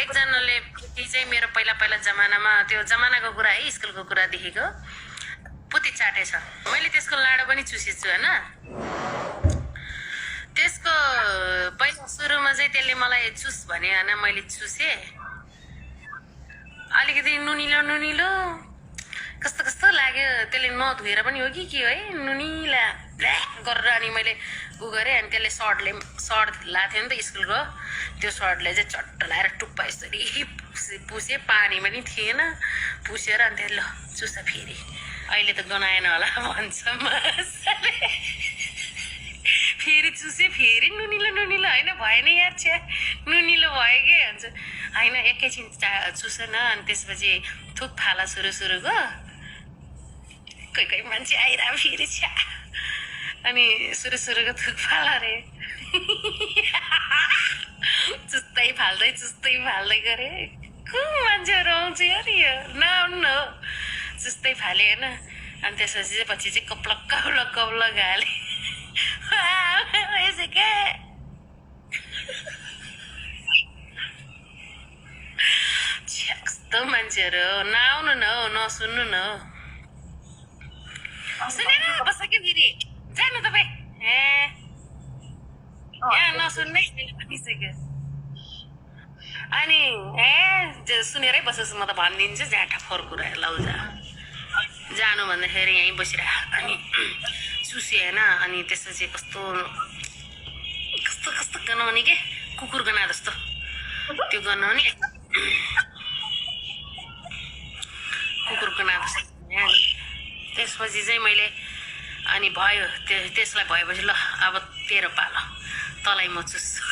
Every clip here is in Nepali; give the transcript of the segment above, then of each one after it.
एकजनाले पुती चाहिँ मेरो पहिला पहिला जमानामा त्यो जमानाको कुरा है स्कुलको कुरा देखेको पुती चाटेछ मैले त्यसको लाडो पनि चुसेछु हैन त्यसको पहिला सुरुमा चाहिँ त्यसले मलाई चुस भने हैन मैले चुसे अलिकति नुनिलो नुनिलो कस्तो कस्तो लाग्यो त्यसले नधुएर पनि हो कि के है नुनिला गरेर अनि मैले उ गरेँ अनि त्यसले सर्ट लाथ्यो नि त स्कुलको त्यो सर्टले चाहिँ चट्ट लाएर टुप्पा यसरी पुसे पानी पनि थिएन पुसेर अनि त्यसले ल चुस फेरि अहिले त गनाएन होला भन्छ मजाले फेरि चुसे फेरि नुनिलो नुनिलो होइन भएन यार छ्या नुनिलो भयो के भन्छ होइन एकैछिन चुस न अनि त्यसपछि थुक फाला सुरुको कोही कोही मान्छे आइरह फेरि छ्या अनि सुरुको थुक फाला रे चुस्दै फाल्दै गरे को मान्छेहरू आउँछ यार यो नआउनु न चुस्दै फाले होइन अनि त्यसपछि चाहिँ पछि चाहिँ कप्लक हाले यसो क्या कस्तो मान्छेहरू नआउनु न हौ नसुन्नु न हौ सुनेन बस कि फेरि जानु तपाईँ यहाँ नसुन्नै भनिसक्यो अनि सुनेरै बसेछु म त भनिदिन्छु जाँटा फोहोर कुरा लौजा जानु भन्दाखेरि यहीँ बसिरह अनि चुसे होइन अनि त्यसपछि कस्तो गनाउने के कुकुर गना जस्तो त्यो गनाउने कुकुर गना जस्तो त्यसपछि चाहिँ मैले अनि भयो त्यसलाई भएपछि ल अब तेरो पालो तँलाई म चुस्छु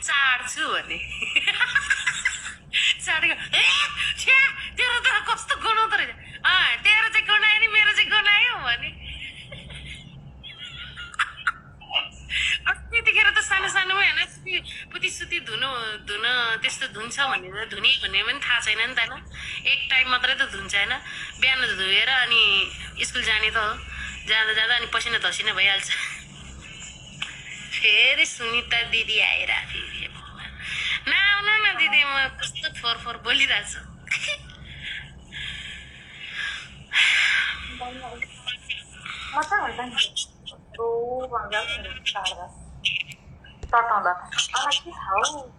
चाड्छु भने चाडेको तेरो त कस्तो गनाउँदो रहेछ तेरो चाहिँ गनायो नि मेरो चाहिँ गनायो भने त्यतिखेर त सानोमा होइन पुती सुती धुन त्यस्तो धुन्छ भनेर धुने भन्ने पनि थाहा छैन नि त होइन एक टाइम मात्रै त धुन्छ होइन बिहान धोएर अनि स्कुल जाने त हो जाँदा अनि पसिना धसिना भइहाल्छ फेरि सुनिता दिदी आएर फेरि नआउनु न दिदी म कस्तो फोहोर बोलिरहेको छु तटाउँदा के खाऊ